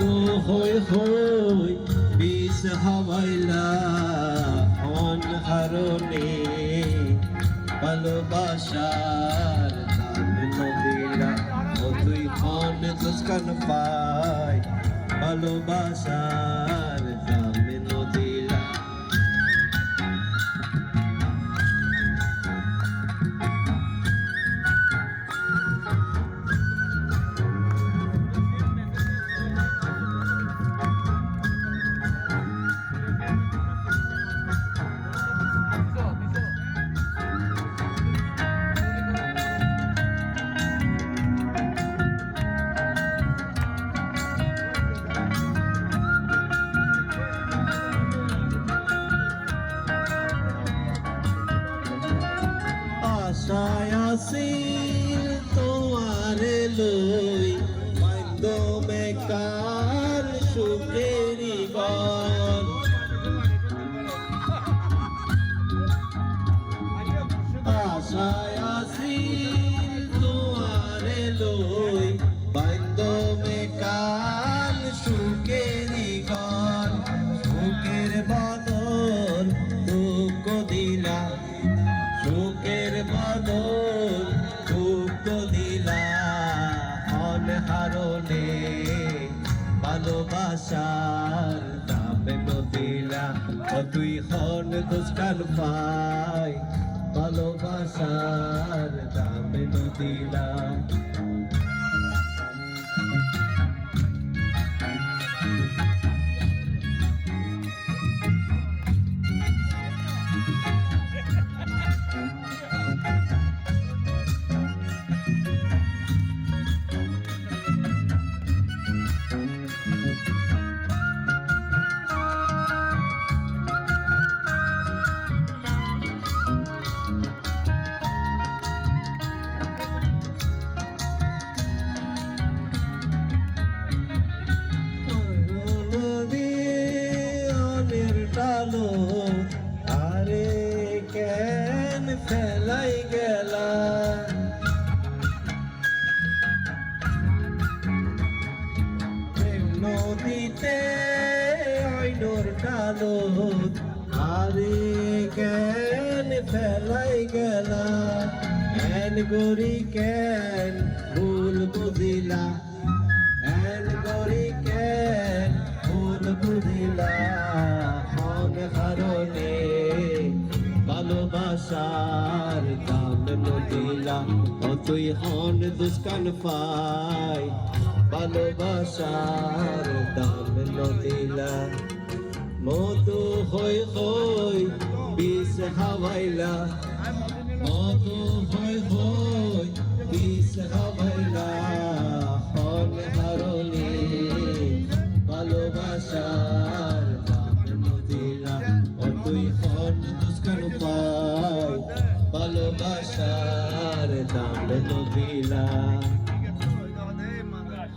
মধু হই হই বিষ হাওয়াইলা হন হারণে ভালোবাসার দাম নদিলা ও তুই হন দুষ্কান পাই ভালোবাসার দাম নদিলা আশায় আছিল তোমারে লই মাধ্যমে কার সুখেরি বন আশায় আছিল তোমারে লই মাধ্যমে কার সুখেরি গন সুখের বদল দুঃখ দিলা সুখের বদল দুঃখ দিলা হন হারণে ভালোবাসার দাম নদিলা ও তুই হন দুষ্কান পাই ভালোবাসার দাম নদিলা ডালো আরে কেন ফেলাই গেলা নদীতে আইনোর ডালো আরে কেন ফেলাই গেলা এন গরি কেন ভুল বুঝিলা এন গরি কেন ভুল বুঝিলা হন হারণে ভালোবাসার দাম নদিলা ও তুই হন দুষ্কান পাই ভালোবাসার দাম নদিলা মধু হই হই বিষ হাওয়াইলা মধু হই হই বিষ হাওয়াইলা হন হারণে ভালোবাসার তুই হন দুষ্কান পাই ভালোবাসার দাম নদিলা।